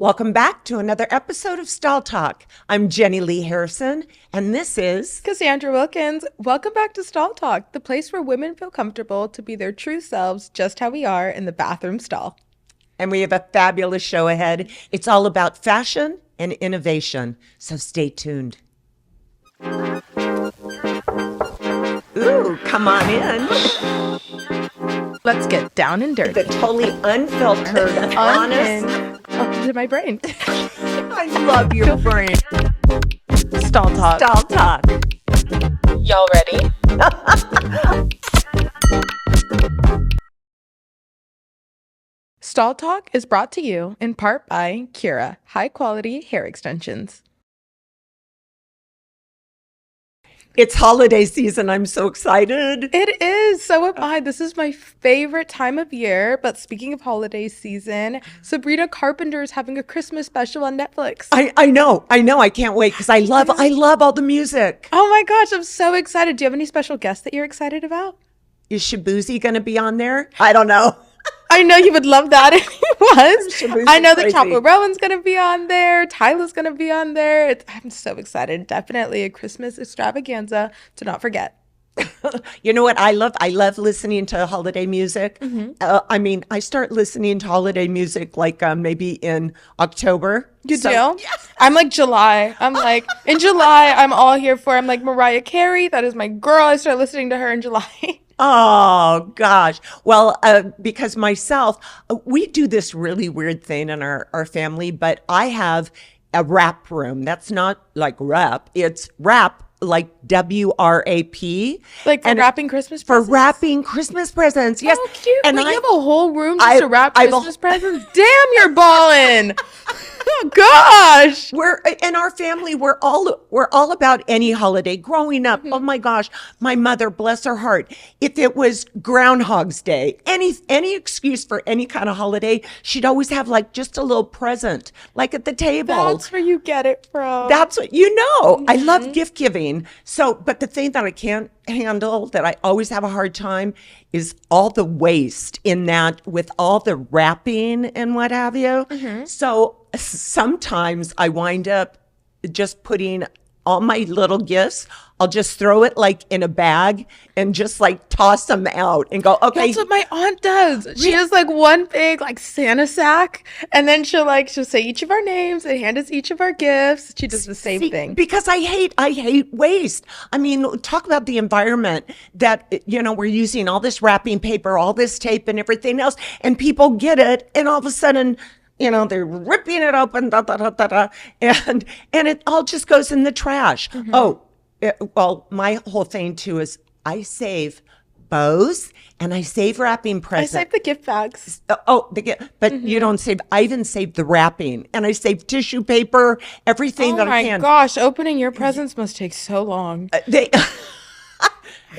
Welcome back to another episode of Stall Talk. I'm Jenilee Harrison, and this is Cassandra Wilkins. Welcome back to Stall Talk, the place where women feel comfortable to be their true selves, just how we are in the bathroom stall. And we have a fabulous show ahead. It's all about fashion and innovation, so stay tuned. Ooh, come on in. Let's get down and dirty. The totally unfiltered, honest. Up to my brain. I love your brain. Stall Talk. Stall Talk. Y'all ready? Stall Talk is brought to you in part by Cura, high-quality hair extensions. It's holiday season. I'm so excited. It is. So am I. This is my favorite time of year. But speaking of holiday season, Sabrina Carpenter is having a Christmas special on Netflix. I know. I can't wait because I love all the music. Oh my gosh, I'm so excited. Do you have any special guests that you're excited about? Is Shabuzi going to be on there? I don't know. I know you would love that if he was. Shabuzi's I know that crazy. Chappell Rowan's going to be on there. Tyler's going to be on there. I'm so excited. Definitely a Christmas extravaganza to not forget. You know what I love? I love listening to holiday music. Mm-hmm. I start listening to holiday music like maybe in October. You do? Yes. I'm like July. I'm like, in July, I'm all here for. I'm like Mariah Carey. That is my girl. I start listening to her in July. Oh, gosh. Well, because myself, we do this really weird thing in our family, but I have a wrap room. That's not like rap. It's wrap, like WRAP. Like for wrapping Christmas For presents? wrapping Christmas presents. Yes. Oh, cute. And Wait, you have a whole room just to wrap I have Christmas presents? Damn, you're balling. Oh, gosh. We're in our family. We're all about any holiday. Growing up, oh my gosh, my mother, bless her heart, if it was Groundhog's Day, any excuse for any kind of holiday, she'd always have like just a little present, like at the table. That's where you get it from. That's what I love gift giving. So, but the thing that I can't handle, that I always have a hard time, is all the waste in that with all the wrapping and what have you. So sometimes I wind up just putting all my little gifts, I'll just throw it like in a bag and just like toss them out and go, okay. That's what my aunt does. She has like one big like Santa sack, and then she'll say each of our names and hand us each of our gifts. She does the same thing. Because I hate waste. I mean, talk about the environment that, we're using all this wrapping paper, all this tape and everything else, and people get it, and all of a sudden, they're ripping it open, and it all just goes in the trash. Well, my whole thing too is I save bows and I save wrapping presents. I save the gift bags. But you don't save. I even save the wrapping, and I save tissue paper, everything that I can. Oh my gosh, opening your presents must take so long.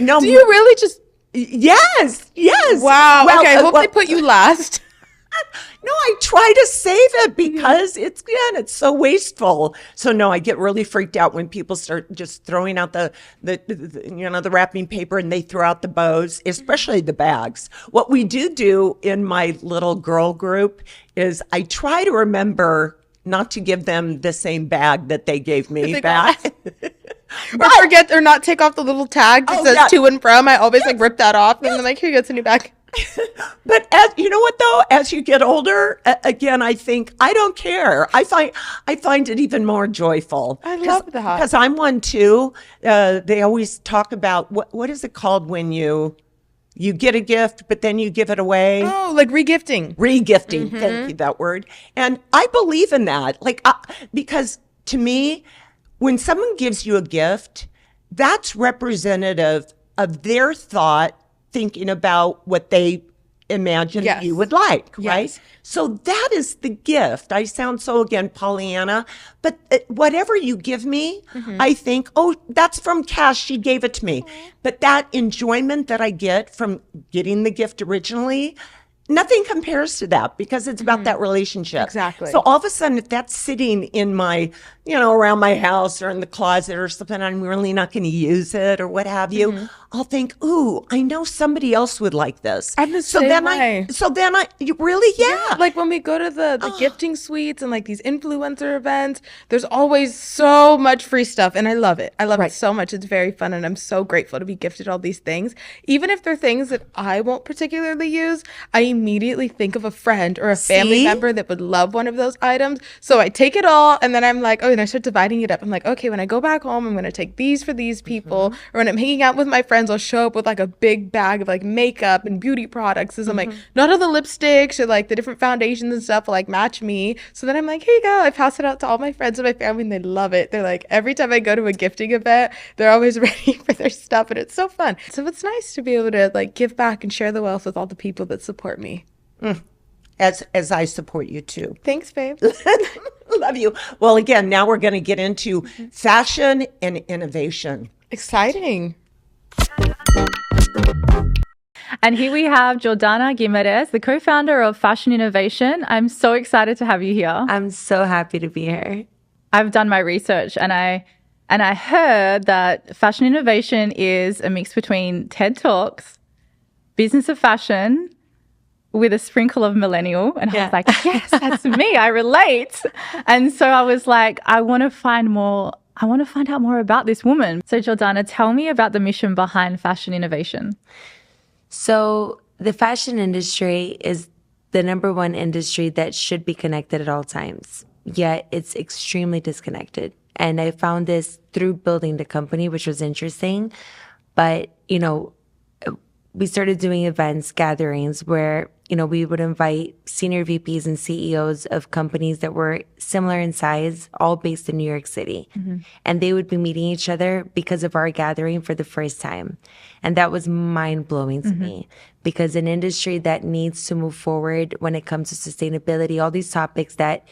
No, do you really just? Yes. Wow. Well, okay, hope they put you last. No, I try to save it because it's so wasteful. So no, I get really freaked out when people start just throwing out the wrapping paper, and they throw out the bows, especially the bags. What we do in my little girl group is I try to remember not to give them the same bag that they gave me back. Or not take off the little tag that says to and from. I always rip that off, and I'm like, here, it's a new bag. But you know what though? As you get older, again, I think I don't care. I find it even more joyful. I love that because I'm one too. They always talk about what is it called when you get a gift, but then you give it away. Oh, like regifting. Regifting. Thank you, that word. And I believe in that. Because to me, when someone gives you a gift, that's representative of their thought, thinking about what they imagine you would like, right? Yes. So that is the gift. I sound so, again, Pollyanna, but whatever you give me, I think, oh, that's from Cash. She gave it to me. But that enjoyment that I get from getting the gift originally, nothing compares to that because it's about that relationship. Exactly. So all of a sudden, if that's sitting in my, around my house or in the closet or something, I'm really not going to use it or what have you. I'll think, ooh, I know somebody else would like this. I'm the same way. You really, yeah. Like when we go to the gifting suites and like these influencer events, there's always so much free stuff. And I love it. I love it so much. It's very fun. And I'm so grateful to be gifted all these things. Even if they're things that I won't particularly use, I immediately think of a friend or a family member that would love one of those items. So I take it all and then I'm like, and I start dividing it up. I'm like, okay, when I go back home, I'm going to take these for these people. Or when I'm hanging out with my friends, I'll show up with like a big bag of like makeup and beauty products. So I'm like, none of the lipsticks or like the different foundations and stuff will like match me. So then I'm like, here you go. I pass it out to all my friends and my family and they love it. They're like, every time I go to a gifting event, they're always ready for their stuff and it's so fun. So it's nice to be able to like give back and share the wealth with all the people that support me. As I support you too. Thanks, babe. Love you. Well, again, now we're going to get into fashion and innovation. Exciting. And here we have Jordana Guimarães, the co-founder of Fashinnovation. I'm so excited to have you here. I'm so happy to be here. I've done my research and I heard that Fashinnovation is a mix between TED Talks, business of fashion, with a sprinkle of millennial. And I was like, yes, that's me. I relate. And so I was like, I want to find out more about this woman. So Jordana, tell me about the mission behind Fashion Innovation. So the fashion industry is the number one industry that should be connected at all times, yet it's extremely disconnected. And I found this through building the company, which was interesting. But, we started doing events, gatherings where, we would invite senior VPs and CEOs of companies that were similar in size, all based in New York City. And they would be meeting each other because of our gathering for the first time. And that was mind blowing to me because an industry that needs to move forward when it comes to sustainability, all these topics that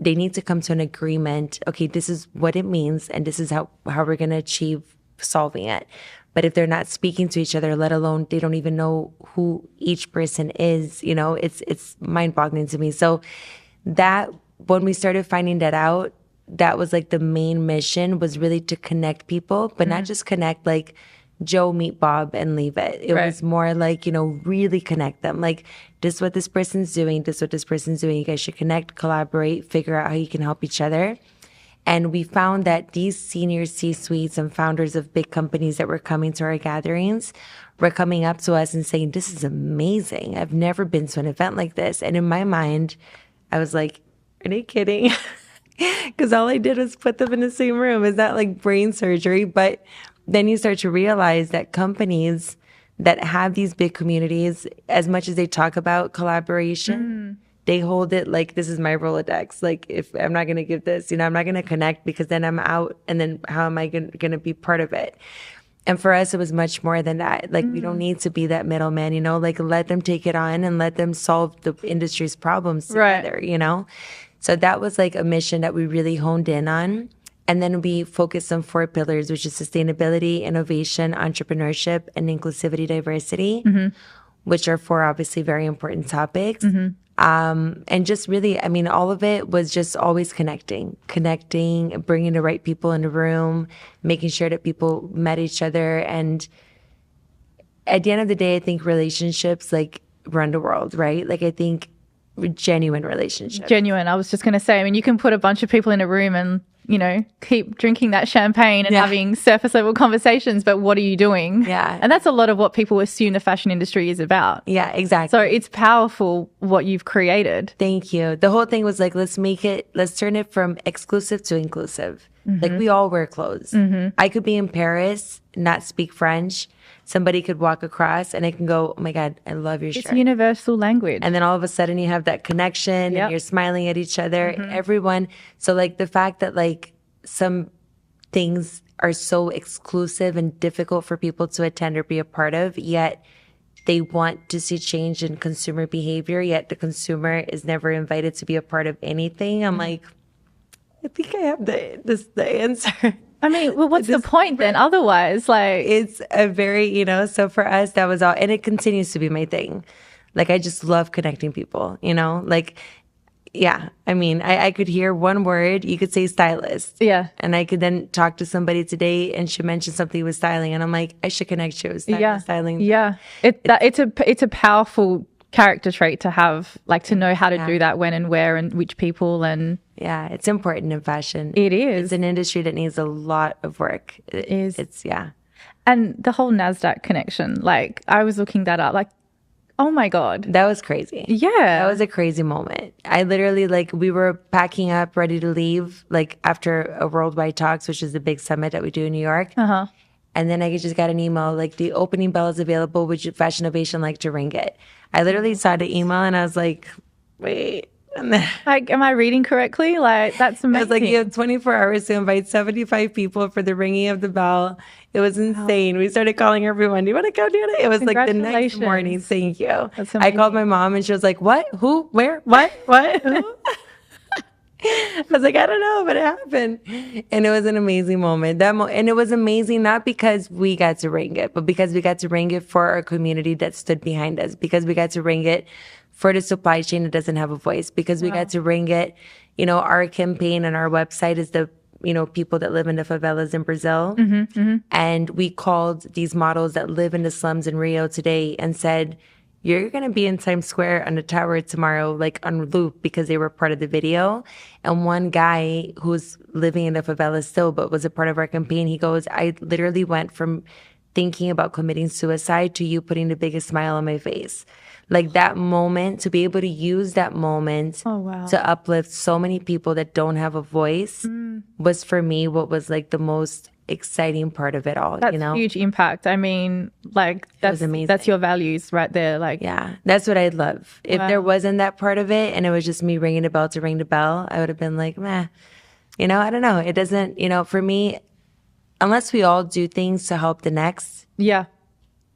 they need to come to an agreement. Okay, this is what it means. And this is how we're going to achieve solving it. But if they're not speaking to each other, let alone they don't even know who each person is, it's mind-boggling to me. So that when we started finding that out, that was like the main mission was really to connect people, but not just connect like Joe meet Bob and leave it. It was more like, really connect them. Like, this is what this person's doing. This is what this person's doing. You guys should connect, collaborate, figure out how you can help each other. And we found that these senior C-suites and founders of big companies that were coming to our gatherings were coming up to us and saying, this is amazing. I've never been to an event like this. And in my mind, I was like, are they kidding? Because all I did was put them in the same room. Is that like brain surgery? But then you start to realize that companies that have these big communities, as much as they talk about collaboration, they hold it like this is my Rolodex. Like, if I'm not going to give this, I'm not going to connect because then I'm out. And then how am I going to be part of it? And for us, it was much more than that. Like, we don't need to be that middleman, like let them take it on and let them solve the industry's problems together, So that was like a mission that we really honed in on. And then we focused on 4 pillars, which is sustainability, innovation, entrepreneurship, and inclusivity, diversity, which are 4 obviously very important topics. And just really, all of it was just always connecting, bringing the right people in the room, making sure that people met each other. And at the end of the day, I think relationships like run the world, right? Like, I think genuine relationships. Genuine. I was just going to say, you can put a bunch of people in a room and, keep drinking that champagne and having surface level conversations, but what are you doing? Yeah. And that's a lot of what people assume the fashion industry is about. Yeah, exactly. So it's powerful what you've created. Thank you. The whole thing was like, let's turn it from exclusive to inclusive. Like, we all wear clothes. I could be in Paris, not speak French. Somebody could walk across and I can go, oh my God, I love your shirt. It's universal language. And then all of a sudden you have that connection and you're smiling at each other, everyone. So like the fact that like some things are so exclusive and difficult for people to attend or be a part of, yet they want to see change in consumer behavior, yet the consumer is never invited to be a part of anything. I'm like, I think I have the answer. Well, what's the point then? Otherwise, like, it's a very, so for us, that was all. And it continues to be my thing. Like, I just love connecting people, you know? Like, yeah, I mean, I could hear one word, you could say stylist. Yeah. And I could then talk to somebody today and she mentioned something with styling. And I'm like, I should connect you with styling. Yeah. It's a powerful character trait to have, like to know how to do that, when and where and which people. And yeah, it's important in fashion. It is. It's an industry that needs a lot of work. It is. It's, yeah. And the whole NASDAQ connection, like I was looking that up, like, oh my God. That was crazy. Yeah. That was a crazy moment. I literally, like, we were packing up, ready to leave, like, after a Worldwide Talks, which is the big summit that we do in New York. Uh-huh. And then I just got an email, like, the opening bell is available. Would you Fashinnovation like to ring it? I literally saw the email and I was like, wait. And then, like, am I reading correctly? Like, that's amazing. I was like, you have 24 hours to invite 75 people for the ringing of the bell. It was insane. We started calling everyone. Do you want to go do it? It was like the next morning. Thank you. I called my mom and she was like, what? Who? Where? What? Who? I was like, I don't know, but it happened. And it was an amazing moment. And it was amazing not because we got to ring it, but because we got to ring it for our community that stood behind us, because we got to ring it for the supply chain that doesn't have a voice, because we got to ring it. You know, our campaign and our website is the, you know, people that live in the favelas in Brazil. Mm-hmm, mm-hmm. And we called these models that live in the slums in Rio today and said, you're going to be in Times Square on the tower tomorrow, like on loop, because they were part of the video. And one guy who's living in the favela still, but was a part of our campaign, he goes, I literally went from thinking about committing suicide to you putting the biggest smile on my face. Like that moment, to be able to use that moment to uplift so many people that don't have a voice was for me what was like the most exciting part of it all. That's, you know, huge impact. I mean, like that's amazing. That's your values right there. Like, yeah, that's what I'd love. If there wasn't that part of it and it was just me ringing the bell to ring the bell, I would have been like, meh, you know, I don't know. It doesn't, you know, for me, unless we all do things to help the next. Yeah.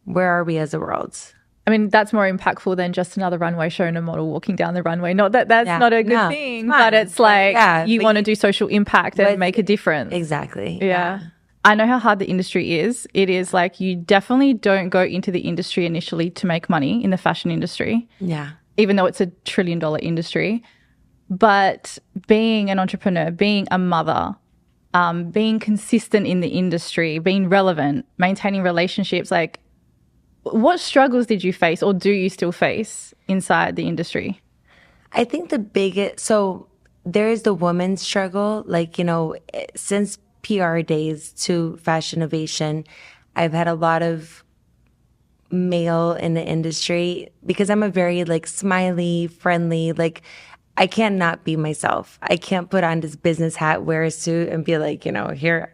Where are we as a world? I mean, that's more impactful than just another runway show and a model walking down the runway. Not that that's not a good thing, but it's like you want to do social impact and make a difference. Exactly. Yeah. I know how hard the industry is. It is like you definitely don't go into the industry initially to make money in the fashion industry. Yeah. Even though it's $1 trillion industry. But being an entrepreneur, being a mother, being consistent in the industry, being relevant, maintaining relationships, like what struggles did you face or do you still face inside the industry? I think the biggest, so there is the woman's struggle. Like, you know, since PR days to Fashinnovation, I've had a lot of male in the industry because I'm a very like smiley, friendly, like I can't not be myself. I can't put on this business hat, wear a suit and be like, you know, hear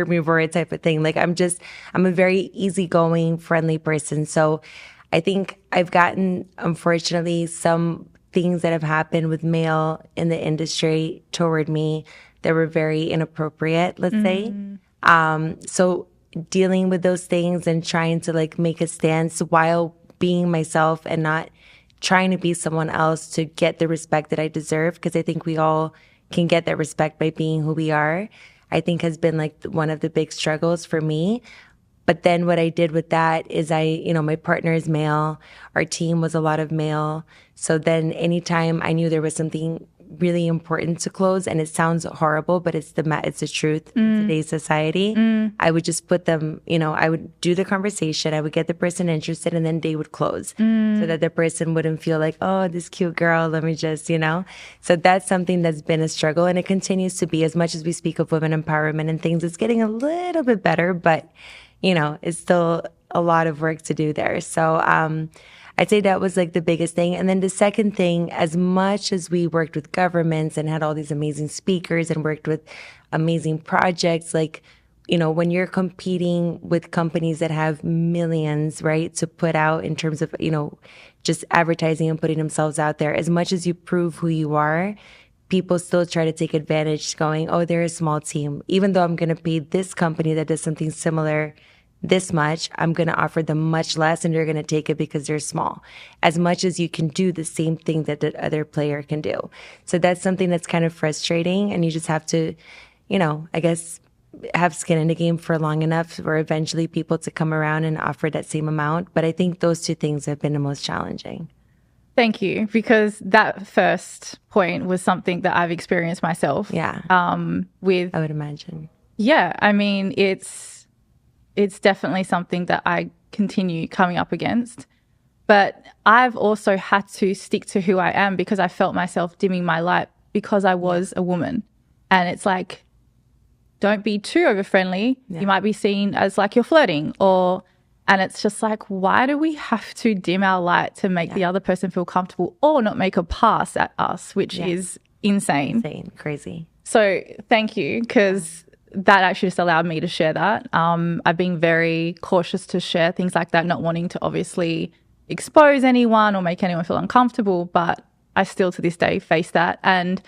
me roar type of thing. Like I'm a very easygoing, friendly person. So I think I've gotten, unfortunately, some things that have happened with male in the industry toward me that were very inappropriate, let's say. So dealing with those things and trying to like make a stance while being myself and not trying to be someone else to get the respect that I deserve, because I think we all can get that respect by being who we are, I think has been like one of the big struggles for me. But then what I did with that is my partner is male. Our team was a lot of male. So then anytime I knew there was something really important to close, and it sounds horrible, but it's the truth in today's society, I would just put them, you know, I would do the conversation, I would get the person interested, and then they would close so that the person wouldn't feel like, oh, this cute girl, let me just, you know. So that's something that's been a struggle, and it continues to be. As much as we speak of women empowerment and things, it's getting a little bit better, but you know, it's still a lot of work to do there. So I'd say that was like the biggest thing. And then the second thing, as much as we worked with governments and had all these amazing speakers and worked with amazing projects, like, you know, when you're competing with companies that have millions, right, to put out in terms of, you know, just advertising and putting themselves out there, as much as you prove who you are, people still try to take advantage going, oh, they're a small team. Even though I'm going to pay this company that does something similar this much, I'm going to offer them much less and they're going to take it because they're small. As much as you can do the same thing that the other player can do. So that's something that's kind of frustrating, and you just have to, you know, I guess have skin in the game for long enough for eventually people to come around and offer that same amount. But I think those two things have been the most challenging. Thank you, because that first point was something that I've experienced myself. Yeah. With I would imagine. Yeah, I mean, it's definitely something that I continue coming up against. But I've also had to stick to who I am because I felt myself dimming my light because I was a woman. And it's like, don't be too over friendly. Yeah. You might be seen as like you're flirting and it's just like, why do we have to dim our light to make the other person feel comfortable or not make a pass at us, which is insane. Insane, crazy. So thank you, because that actually just allowed me to share that. I've been very cautious to share things like that, not wanting to obviously expose anyone or make anyone feel uncomfortable, but I still to this day face that. And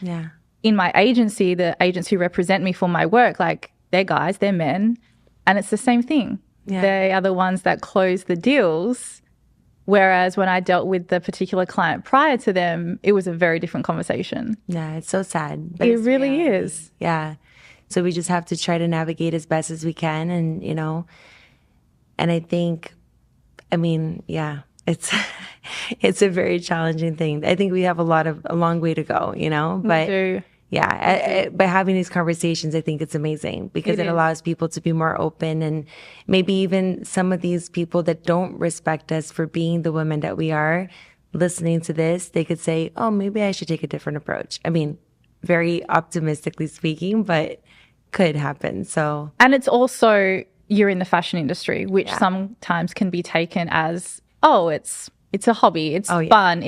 in my agency, the agents who represent me for my work, like they're guys, they're men, and it's the same thing. Yeah. They are the ones that close the deals. Whereas when I dealt with the particular client prior to them, it was a very different conversation. Yeah, it's so sad. But it really is. Yeah. So we just have to try to navigate as best as we can. And, and I think, it's it's a very challenging thing. I think we have a long way to go, but we do. Yeah, by having these conversations, I think it's amazing because it allows people to be more open, and maybe even some of these people that don't respect us for being the women that we are, listening to this, they could say, oh, maybe I should take a different approach. I mean, very optimistically speaking, but could happen. So, and it's also, you're in the fashion industry, which sometimes can be taken as, oh, it's a hobby. It's fun.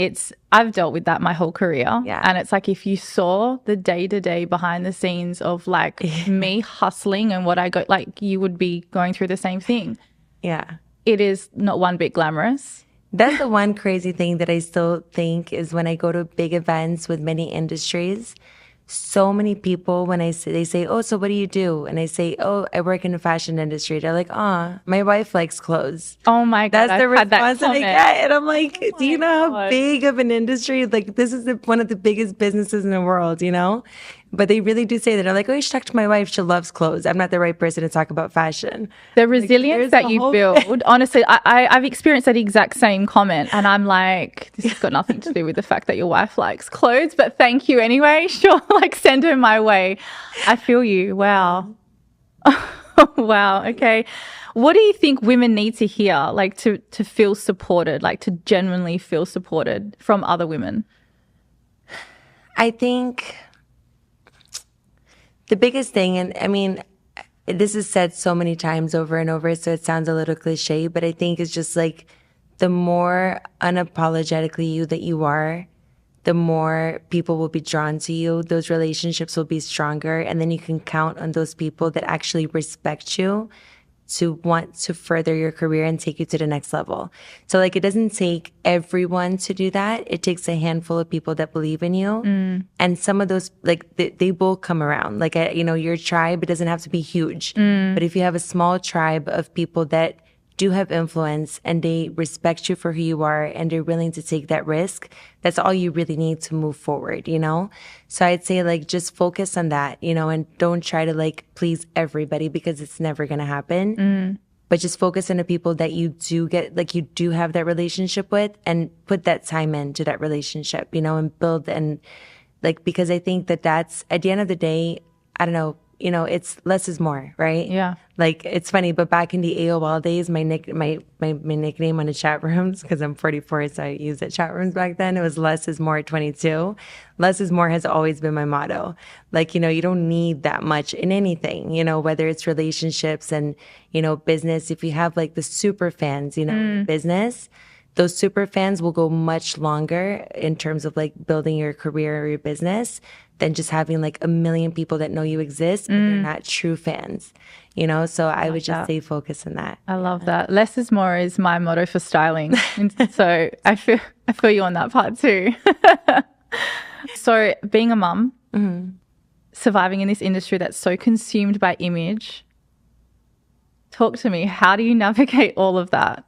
I've dealt with that my whole career. Yeah. And it's like, if you saw the day-to-day behind the scenes of like me hustling and what I go, like you would be going through the same thing. Yeah. It is not one bit glamorous. That's the one crazy thing that I still think is when I go to big events with many industries, so many people, when they say, oh, so what do you do? And I say, oh, I work in the fashion industry. They're like, oh, my wife likes clothes. Oh my God. That's the response that I get. And I'm like, do you know how big of an industry? Like, this is one of the biggest businesses in the world, But they really do say that. They're like, oh, you should talk to my wife. She loves clothes. I'm not the right person to talk about fashion. The resilience that you build, honestly, I've experienced that exact same comment. And I'm like, this has got nothing to do with the fact that your wife likes clothes, but thank you anyway. Sure, like send her my way. I feel you. Wow. Wow. Okay. What do you think women need to hear, like to feel supported, like to genuinely feel supported from other women? I think the biggest thing, and I mean, this is said so many times over and over, so it sounds a little cliche, but I think it's just like the more unapologetically you that you are, the more people will be drawn to you. Those relationships will be stronger, and then you can count on those people that actually respect you to want to further your career and take you to the next level. So like, it doesn't take everyone to do that. It takes a handful of people that believe in you. And some of those, like they will come around. Like, your tribe, it doesn't have to be huge, but if you have a small tribe of people that do have influence and they respect you for who you are and they're willing to take that risk, that's all you really need to move forward, So I'd say like, just focus on that, and don't try to like please everybody because it's never going to happen. But just focus on the people that you do get, like you do have that relationship with, and put that time into that relationship, and build, and like, because I think that's at the end of the day, I don't know, it's less is more, right? Yeah. Like, it's funny, but back in the AOL days, my nickname on the chat rooms, because I'm 44, so I used the chat rooms back then, it was less is more 22. Less is more has always been my motto. Like, you don't need that much in anything, whether it's relationships and, business. If you have like the super fans, in business, those super fans will go much longer in terms of like building your career or your business than just having like a million people that know you exist, but they're not true fans, So I would just say focus on that. I love that. Less is more is my motto for styling. And so I feel you on that part too. So being a mum, surviving in this industry that's so consumed by image, talk to me. How do you navigate all of that?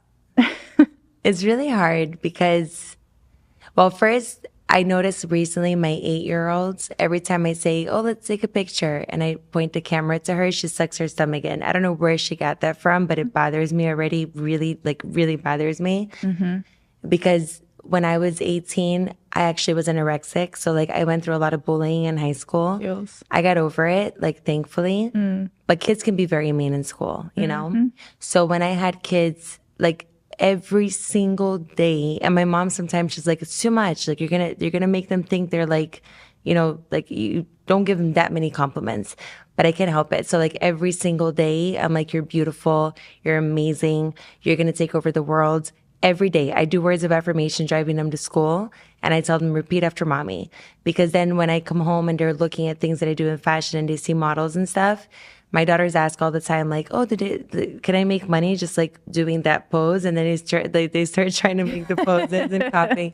It's really hard because, well, first, I noticed recently my 8-year-old, every time I say, oh, let's take a picture, and I point the camera to her, she sucks her stomach in. I don't know where she got that from, but it bothers me already, really bothers me. Because when I was 18, I actually was anorexic. So like I went through a lot of bullying in high school. Feels. I got over it, like thankfully. But kids can be very mean in school, you know? So when I had kids, like every single day, and my mom sometimes she's like, it's too much. Like you're gonna make them think they're like, you know, like you don't give them that many compliments. But I can't help it. So like every single day, I'm like, you're beautiful, you're amazing, you're gonna take over the world. Every day I do words of affirmation driving them to school, and I tell them repeat after mommy, because then when I come home and they're looking at things that I do in fashion and they see models and stuff, my daughters ask all the time like, oh, can I make money just like doing that pose? And then they start trying to make the poses and copying.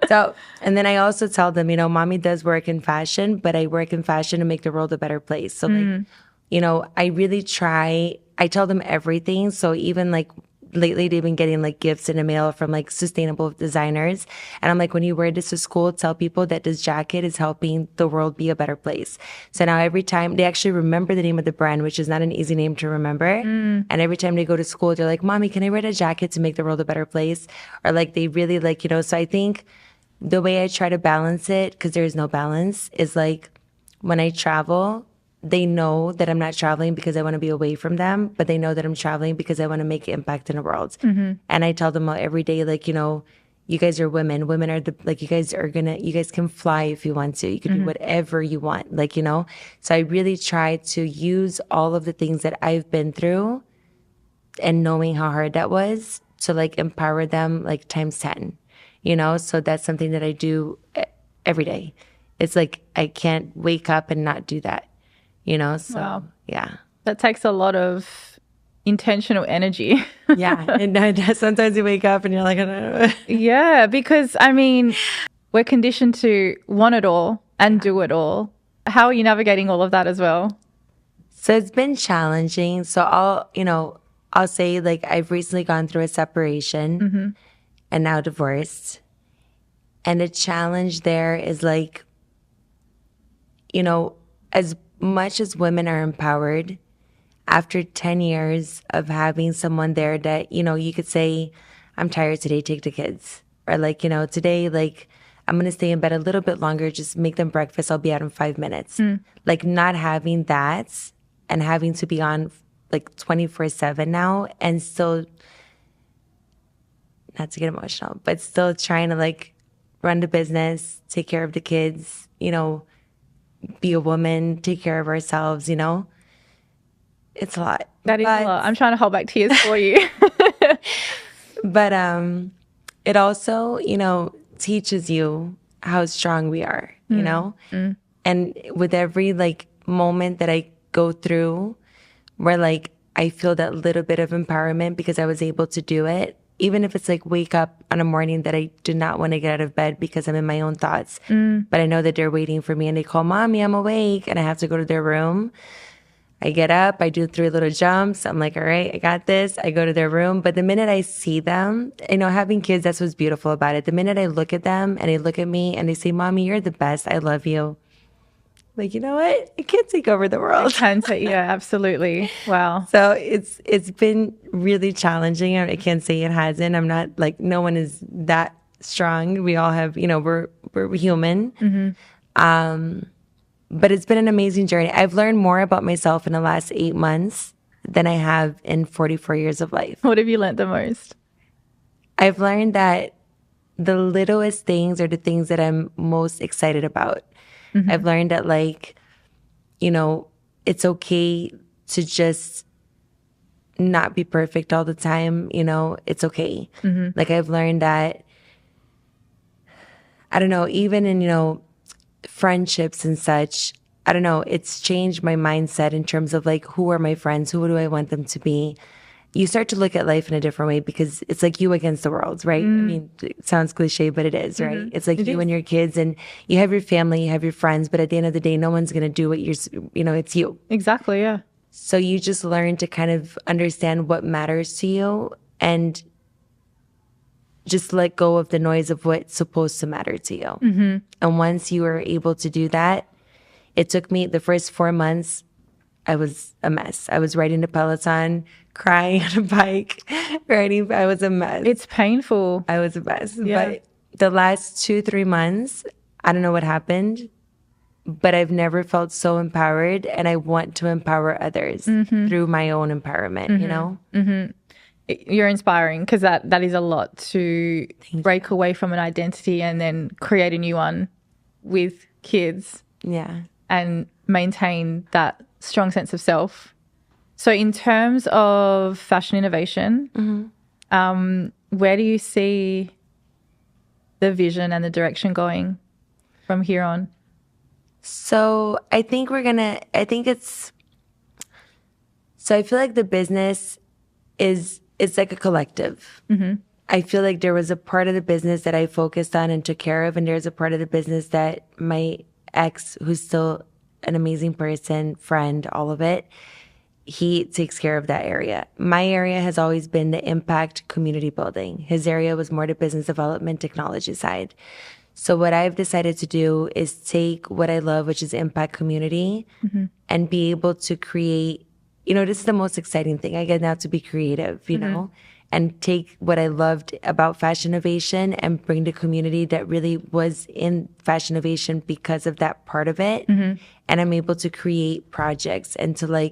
So, and then I also tell them, you know, mommy does work in fashion, but I work in fashion to make the world a better place. So like, you know, I really try, I tell them everything. So even like lately they've been getting like gifts in the mail from like sustainable designers. And I'm like, when you wear this to school, tell people that this jacket is helping the world be a better place. So now every time they actually remember the name of the brand, which is not an easy name to remember. And every time they go to school, they're like, mommy, can I wear a jacket to make the world a better place? Or like, they really like, you know, so I think the way I try to balance it, because there's no balance, is like when I travel, they know that I'm not traveling because I want to be away from them, but they know that I'm traveling because I want to make an impact in the world. And I tell them every day, like, you know, you guys are women. Women are you guys can fly if you want to. You can do whatever you want, like, you know. So I really try to use all of the things that I've been through and knowing how hard that was to like empower them like times 10, you know. So that's something that I do every day. It's like I can't wake up and not do that. You know, so Wow. yeah. That takes a lot of intentional energy. Yeah. And sometimes you wake up and you're like, I don't know. Yeah, because I mean, we're conditioned to want it all and do it all. How are you navigating all of that as well? So it's been challenging. So I'll say like I've recently gone through a separation and now divorced. And the challenge there is like, you know, as much as women are empowered, after 10 years of having someone there that, you know, you could say, I'm tired today, take the kids. Or like, you know, today, like, I'm going to stay in bed a little bit longer, just make them breakfast. I'll be out in 5 minutes. Like not having that and having to be on like 24/7 now and still, not to get emotional, but still trying to like run the business, take care of the kids, you know, be a woman, take care of ourselves, you know? It's a lot. That is a lot. I'm trying to hold back tears for you. But it also, you know, teaches you how strong we are, you know? And with every like moment that I go through where like I feel that little bit of empowerment because I was able to do it, even if it's like wake up on a morning that I do not want to get out of bed because I'm in my own thoughts, but I know that they're waiting for me and they call, mommy, I'm awake, and I have to go to their room. I get up, I do 3 little jumps. I'm like, all right, I got this. I go to their room. But the minute I see them, you know, having kids, that's what's beautiful about it. The minute I look at them and they look at me and they say, mommy, you're the best. I love you. Like, you know what? I can't take over the world. Yeah, absolutely. Wow. So it's been really challenging. I can't say it hasn't. I'm not like, no one is that strong. We all have, you know, we're human. But it's been an amazing journey. I've learned more about myself in the last 8 months than I have in 44 years of life. What have you learned the most? I've learned that the littlest things are the things that I'm most excited about. I've learned that, like, you know, it's okay to just not be perfect all the time. You know, it's okay. Like, I've learned that, I don't know, even in, you know, friendships and such, I don't know, it's changed my mindset in terms of, like, who are my friends? Who do I want them to be? You start to look at life in a different way because it's like you against the world, right? I mean, it sounds cliche, but it is, right? It's like you and your kids, and you have your family, you have your friends, but at the end of the day, no one's going to do what you know, it's you. Exactly, yeah. So you just learn to kind of understand what matters to you and just let go of the noise of what's supposed to matter to you. And once you are able to do that, it took me the first 4 months, I was a mess. I was riding the Peloton, crying on a bike, I was a mess. It's painful. I was a mess. Yeah. But the last 2-3 months, I don't know what happened, but I've never felt so empowered, and I want to empower others through my own empowerment, you know? You're inspiring, because that is a lot to break away from an identity and then create a new one with kids. Yeah. And maintain that strong sense of self. So in terms of fashion innovation, where do you see the vision and the direction going from here on? So I think I feel like the business it's like a collective. I feel like there was a part of the business that I focused on and took care of, and there's a part of the business that my ex, who's still an amazing person, friend, all of it, he takes care of that area. My area has always been the impact community building. His area was more the business development technology side. So what I've decided to do is take what I love, which is impact community, and be able to create, this is the most exciting thing. I get now to be creative, you know, and take what I loved about Fashinnovation and bring the community that really was in Fashinnovation because of that part of it. And I'm able to create projects and to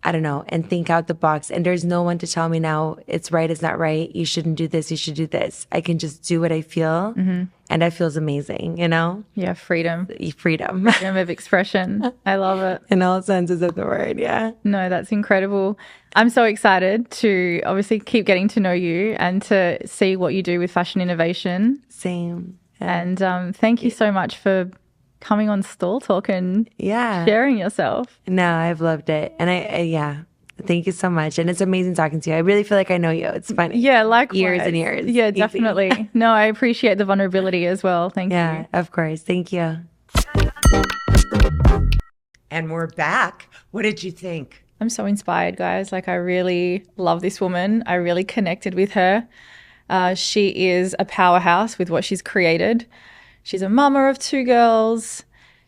I don't know, and think out the box. And there's no one to tell me now it's right, it's not right. You shouldn't do this, you should do this. I can just do what I feel. And that feels amazing, Yeah, freedom. Freedom. Freedom of expression. I love it. In all senses of the word, yeah. No, that's incredible. I'm so excited to obviously keep getting to know you and to see what you do with fashion innovation. Same. And thank you so much for coming on Stall Talk and sharing yourself. No, I've loved it. And I thank you so much. And it's amazing talking to you. I really feel like I know you. It's funny. Yeah, likewise. Years and years. Yeah, definitely. No, I appreciate the vulnerability as well. Thank you. Yeah, of course. Thank you. And we're back. What did you think? I'm so inspired, guys. Like, I really love this woman. I really connected with her. She is a powerhouse with what she's created. She's a mama of 2 girls.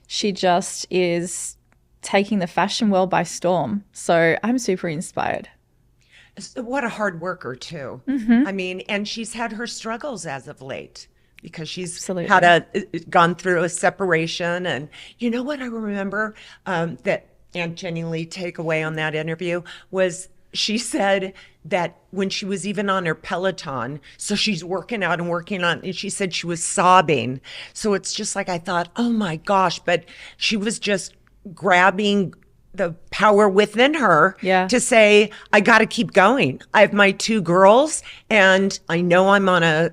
She just is taking the fashion world by storm. So I'm super inspired. What a hard worker, too. I mean, and she's had her struggles as of late because she's gone through a separation. And you know what I remember that Aunt Jenilee takeaway on that interview was she said that when she was even on her Peloton, so she's working out and working on, and she said she was sobbing. So it's just like, I thought, oh my gosh, but she was just grabbing the power within her to say, I got to keep going. I have my 2 girls and I know I'm on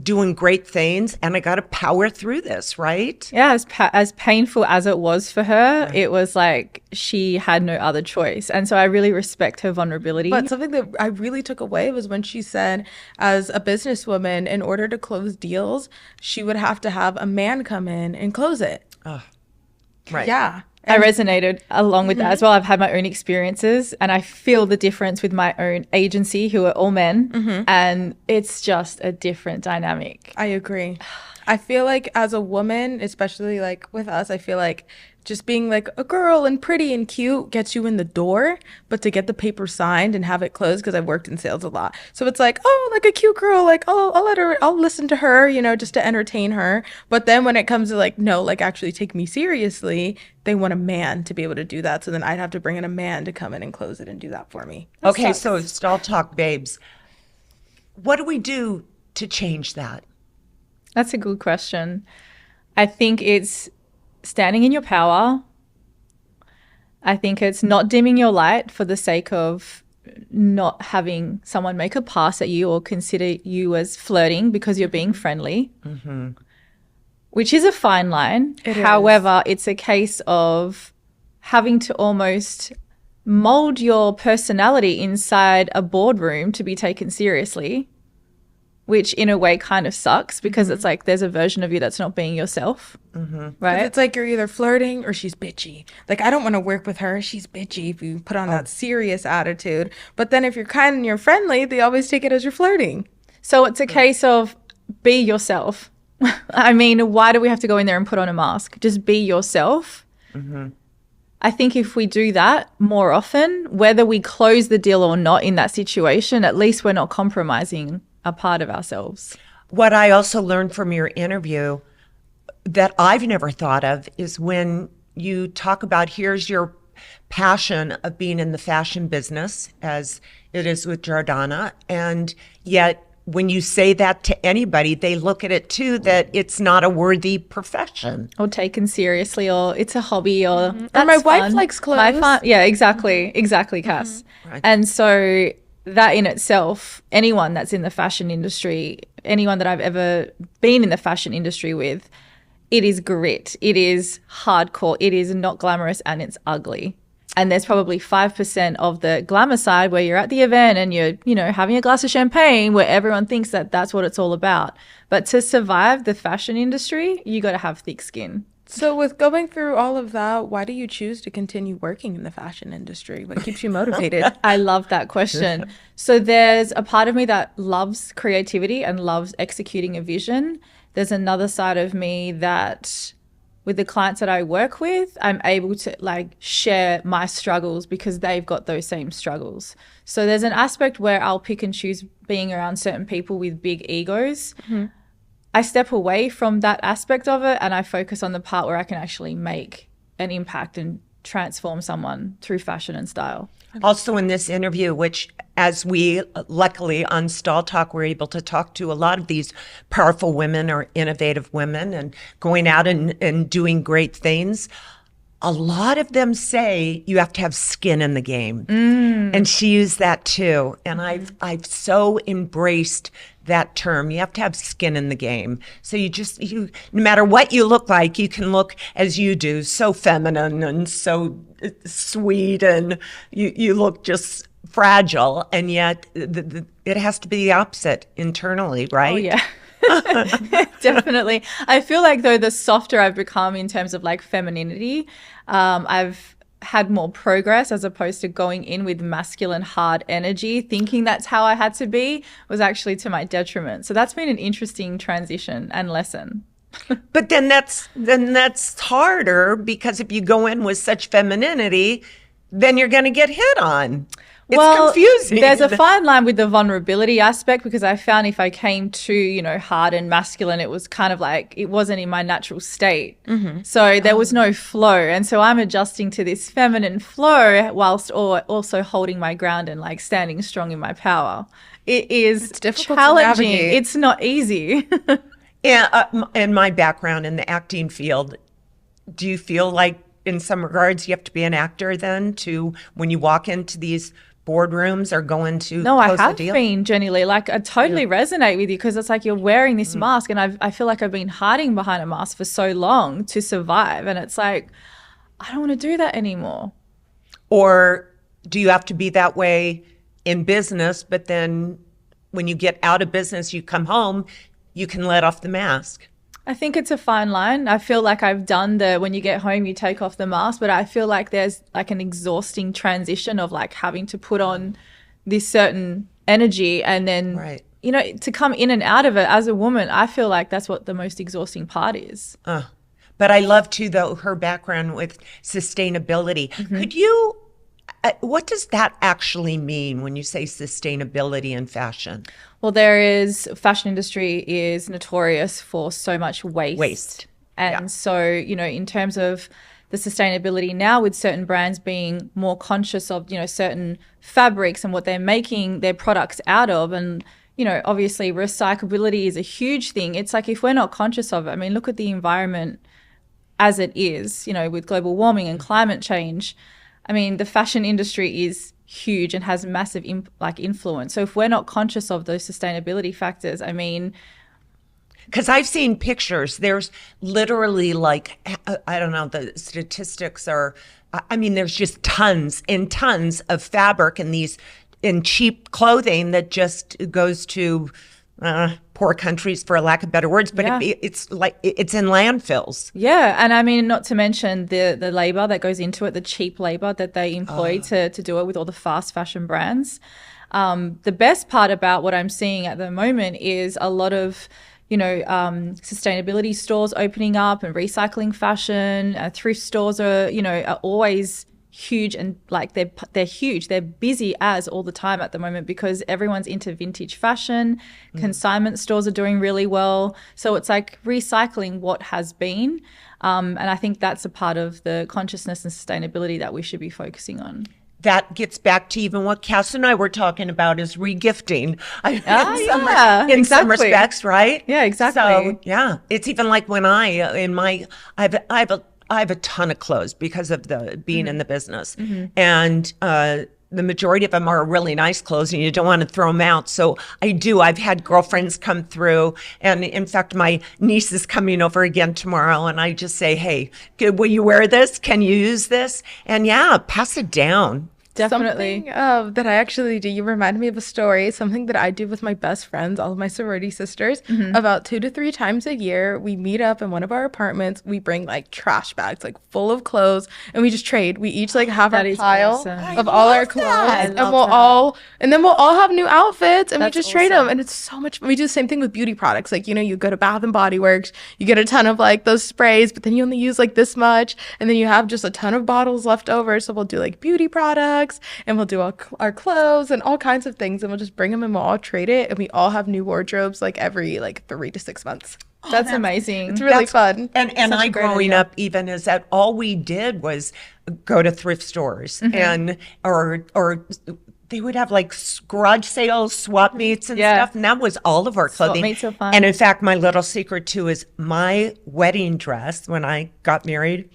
doing great things and I got to power through this, right? Yeah, as painful as it was for her, it was like she had no other choice. And so I really respect her vulnerability. But something that I really took away was when she said, as a businesswoman, in order to close deals, she would have to have a man come in and close it. Right. Yeah. I resonated along with that as well. I've had my own experiences and I feel the difference with my own agency, who are all men, and it's just a different dynamic. I agree. I feel like as a woman, especially like with us, I feel like just being like a girl and pretty and cute gets you in the door, but to get the paper signed and have it closed, because I've worked in sales a lot. So it's like, oh, like a cute girl, like, oh, I'll listen to her, just to entertain her. But then when it comes to like, no, like actually take me seriously, they want a man to be able to do that. So then I'd have to bring in a man to come in and close it and do that for me. Okay, so Stall Talk babes, what do we do to change that? That's a good question. I think it's standing in your power. I think it's not dimming your light for the sake of not having someone make a pass at you or consider you as flirting because you're being friendly, which is a fine line. However, it's a case of having to almost mold your personality inside a boardroom to be taken seriously, which in a way kind of sucks because it's like there's a version of you that's not being yourself, right? It's like you're either flirting or she's bitchy. Like, I don't want to work with her. She's bitchy if you put on that serious attitude. But then if you're kind and you're friendly, they always take it as you're flirting. So it's a case of be yourself. I mean, why do we have to go in there and put on a mask? Just be yourself. I think if we do that more often, whether we close the deal or not in that situation, at least we're not compromising a part of ourselves. What I also learned from your interview that I've never thought of is when you talk about here's your passion of being in the fashion business, as it is with Jordana, and yet when you say that to anybody, they look at it too, that it's not a worthy profession. Or taken seriously, or it's a hobby, or Or that's my wife fun. likes clothes. Yeah, exactly, Cass. Right. And so that in itself, anyone that's in the fashion industry, anyone that I've ever been in the fashion industry with, it is grit, it is hardcore, it is not glamorous, and it's ugly. And there's probably 5% of the glamour side where you're at the event and you're, having a glass of champagne where everyone thinks that that's what it's all about. But to survive the fashion industry, you got to have thick skin. So with going through all of that, why do you choose to continue working in the fashion industry? What keeps you motivated? I love that question. So there's a part of me that loves creativity and loves executing a vision. There's another side of me that with the clients that I work with, I'm able to share my struggles because they've got those same struggles. So there's an aspect where I'll pick and choose being around certain people with big egos. Mm-hmm. I step away from that aspect of it and I focus on the part where I can actually make an impact and transform someone through fashion and style. Also in this interview, which as we luckily on Stall Talk, we're able to talk to a lot of these powerful women or innovative women and going out and doing great things. A lot of them say you have to have skin in the game. And she used that too. And I've so embraced that term. You have to have skin in the game. So you no matter what you look like, you can look as you do, so feminine and so sweet, and you look just fragile, and yet it has to be the opposite internally, right? Oh, yeah. Definitely. I feel like though the softer I've become in terms of femininity, I've had more progress as opposed to going in with masculine hard energy, thinking that's how I had to be, was actually to my detriment. So that's been an interesting transition and lesson. But then that's harder, because if you go in with such femininity, then you're going to get hit on. It's confusing. There's a fine line with the vulnerability aspect, because I found if I came too, hard and masculine, it was kind of it wasn't in my natural state. Mm-hmm. So there was no flow. And so I'm adjusting to this feminine flow whilst also holding my ground and standing strong in my power. It's difficult challenging. to navigate. It's not easy. Yeah, in my background in the acting field, do you feel like in some regards you have to be an actor then when you walk into these boardrooms or go into No, I close have the deal? been, Jenilee. I totally resonate with you, because it's you're wearing this mask, and I feel like I've been hiding behind a mask for so long to survive, and it's I don't want to do that anymore. Or do you have to be that way in business, but then when you get out of business, you come home, you can let off the mask? I think it's a fine line. I feel like I've done when you get home, you take off the mask, but I feel like there's an exhausting transition of having to put on this certain energy and then, Right. To come in and out of it as a woman. I feel like that's what the most exhausting part is. But I love too, though, her background with sustainability. Mm-hmm. Could you, what does that actually mean when you say sustainability in fashion? Well, fashion industry is notorious for so much waste. And so, in terms of the sustainability now, with certain brands being more conscious of, certain fabrics and what they're making their products out of. And, obviously recyclability is a huge thing. It's if we're not conscious of it, look at the environment as it is, with global warming and climate change. The fashion industry is huge and has massive influence. So if we're not conscious of those sustainability factors, Because I've seen pictures, there's literally I don't know, the statistics are, there's just tons and tons of fabric in cheap clothing that just goes to poor countries, for lack of better words, but it's in landfills. Yeah, and not to mention the labor that goes into it, the cheap labor that they employ to do it with all the fast fashion brands. The best part about what I'm seeing at the moment is a lot of sustainability stores opening up and recycling fashion. Thrift stores are always huge, and like they're huge. They're busy as all the time at the moment because everyone's into vintage fashion. Consignment stores are doing really well. So it's like recycling what has been. And I think that's a part of the consciousness and sustainability that we should be focusing on. That gets back to even what Cass and I were talking about is regifting. In some respects, right? Yeah, exactly. So yeah, it's even like when I have a ton of clothes because of the being in the business, and the majority of them are really nice clothes, and you don't want to throw them out. So I've had girlfriends come through, and in fact, my niece is coming over again tomorrow, and I just say, hey, will you wear this? Can you use this? And yeah, pass it down. Definitely. Something that I actually do. You remind me of a story, something that I do with my best friends, all of my sorority sisters. About 2 to 3 times a year, we meet up in one of our apartments. We bring like trash bags, like full of clothes, and we just trade. We each like have a pile of all our clothes, and then we'll all have new outfits, and we just trade them. And it's so much fun. We do the same thing with beauty products. Like, you go to Bath and Body Works, you get a ton of like those sprays, but then you only use like this much, and then you have just a ton of bottles left over. So we'll do like beauty products, and we'll do our clothes and all kinds of things, and we'll just bring them and we'll all trade it, and we all have new wardrobes like every 3 to 6 months. That's amazing. It's really fun. And I growing up even is that all we did was go to thrift stores and or they would have like garage sales, swap meets and stuff, and that was all of our clothing. Swap meets are fun. And in fact, my little secret too is my wedding dress when I got married,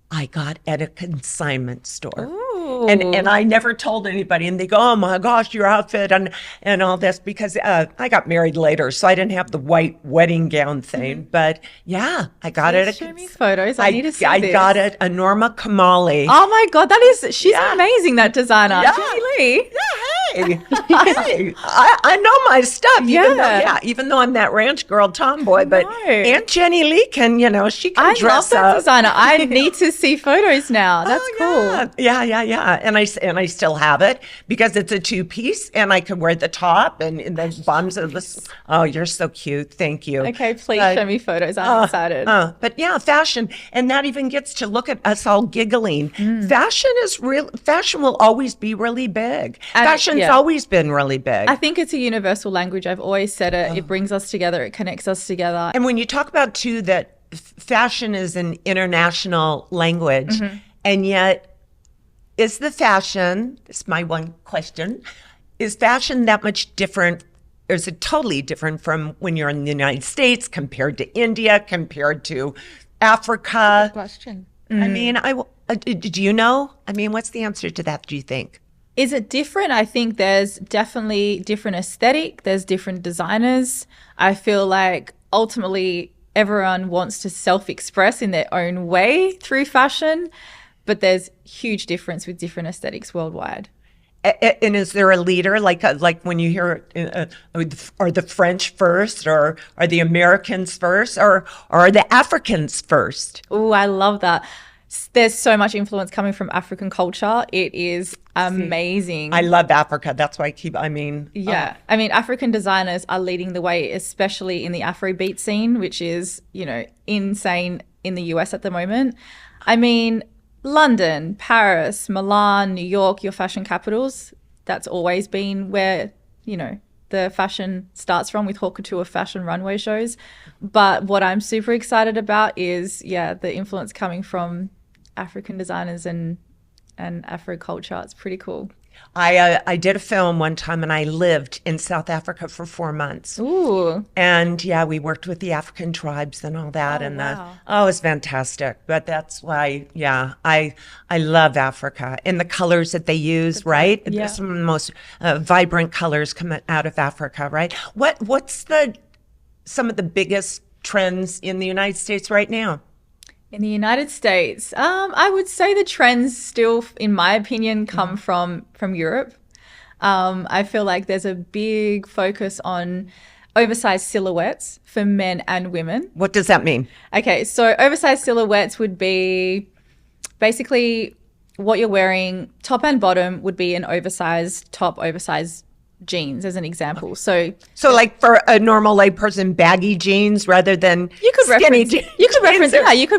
I got at a consignment store. And I never told anybody, and they go, oh my gosh, your outfit and all this, because I got married later, so I didn't have the white wedding gown thing. But yeah, I got it. Show me photos. I need to see I this. got it. A Norma Kamali. Oh my God, she's amazing, that designer. Yeah. Jenilee. Yeah, hey, I know my stuff. Even though I'm that ranch girl tomboy, but Aunt Jenilee can, she can I dress love that up. designer. I need to see photos now. That's cool. Yeah. And I still have it because it's a 2-piece, and I could wear the top and the bottoms of this. Oh, you're so cute. Thank you. Okay, please show me photos. I'm excited. But yeah, fashion, and that even gets to look at us all giggling. Fashion is real. Fashion will always be really big. Fashion's always been really big. I think it's a universal language. I've always said it. It brings us together. It connects us together. And when you talk about too that fashion is an international language, and yet is the fashion, it's my one question, is fashion that much different, or is it totally different from when you're in the United States compared to India, compared to Africa? Good question. I mean, do you know? I mean, what's the answer to that, do you think? Is it different? I think there's definitely different aesthetic. There's different designers. I feel like ultimately everyone wants to self-express in their own way through fashion, but there's huge difference with different aesthetics worldwide. And is there a leader, like when you hear, are the French first, or are the Americans first, or are the Africans first? Oh, I love that. There's so much influence coming from African culture. It is amazing. I love Africa. That's why I mean, African designers are leading the way, especially in the Afrobeat scene, which is, insane in the US at the moment. I mean, London, Paris, Milan, New York, your fashion capitals, that's always been where, the fashion starts from, with haute couture fashion runway shows. But what I'm super excited about is, the influence coming from African designers and Afro culture. It's pretty cool. I did a film one time, and I lived in South Africa for 4 months. Ooh. And we worked with the African tribes and all that. It was fantastic. But that's why, I love Africa and the colors that they use, right? Yeah. Some of the most vibrant colors come out of Africa, right? What's some of the biggest trends in the United States right now? In the United States, I would say the trends still, in my opinion, come from Europe. I feel like there's a big focus on oversized silhouettes for men and women. What does that mean? Okay, so oversized silhouettes would be basically what you're wearing. Top and bottom would be an oversized top, oversized jeans as an example. So like for a normal layperson, baggy jeans rather than skinny jeans. You could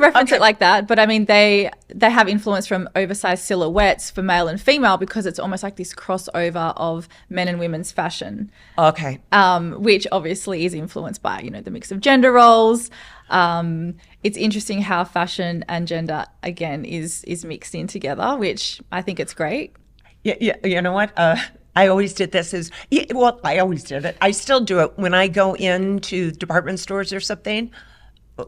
reference it like that. But I mean, they have influence from oversized silhouettes for male and female because it's almost like this crossover of men and women's fashion. Okay. Which obviously is influenced by, the mix of gender roles. It's interesting how fashion and gender, again, is mixed in together, which I think it's great. Yeah. You know what? I always did this I always did it. I still do it when I go into department stores or something.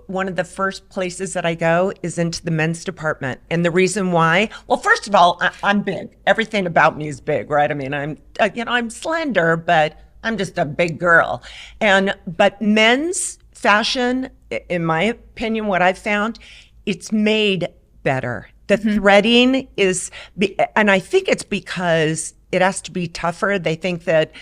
One of the first places that I go is into the men's department. And the reason why, well, first of all, I'm big. Everything about me is big, right? I mean, I'm slender, but I'm just a big girl. But men's fashion, in my opinion, what I've found, it's made better. The threading is, and I think it's because it has to be tougher. They think that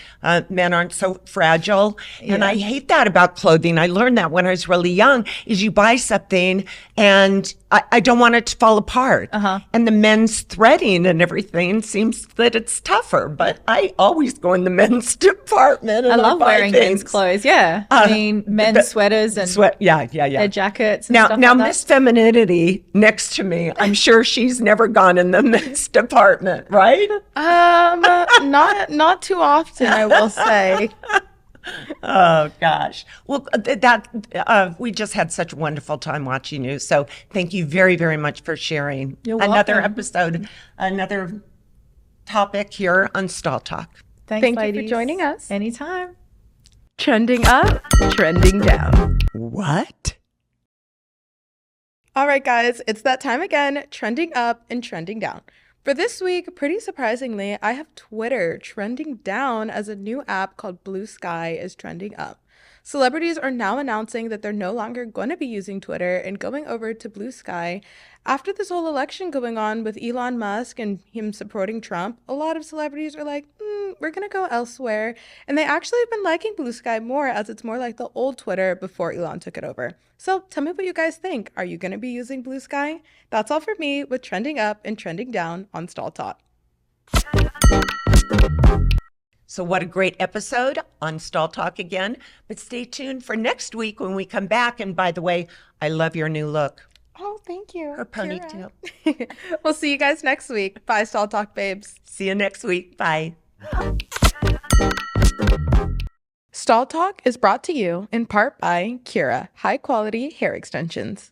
men aren't so fragile. And I hate that about clothing. I learned that when I was really young, is you buy something and I don't want it to fall apart. And the men's threading and everything seems that it's tougher. But I always go in the men's department. And I love wearing things. men's clothes. Yeah. I mean, men's sweaters and their jackets and stuff now like that. Miss Femininity next to me, I'm sure she's never gone in the men's department, right? Not too often, I will say. Oh gosh. Well, we just had such a wonderful time watching you. So thank you very, very much for sharing another episode, another topic here on Stall Talk. Thank you for joining us. Anytime. Trending up, trending down. What? All right, guys, it's that time again, trending up and trending down. For this week, pretty surprisingly, I have Twitter trending down as a new app called Blue Sky is trending up. Celebrities are now announcing that they're no longer going to be using Twitter and going over to Blue Sky. After this whole election going on with Elon Musk and him supporting Trump, a lot of celebrities are like, we're going to go elsewhere. And they actually have been liking Blue Sky more as it's more like the old Twitter before Elon took it over. So tell me what you guys think. Are you going to be using Blue Sky? That's all for me with Trending Up and Trending Down on Stall Talk. So what a great episode on Stall Talk again. But stay tuned for next week when we come back. And by the way, I love your new look. Oh, thank you. Her ponytail. We'll see you guys next week. Bye, Stall Talk babes. See you next week. Bye. Stall Talk is brought to you in part by Kira, high quality hair extensions.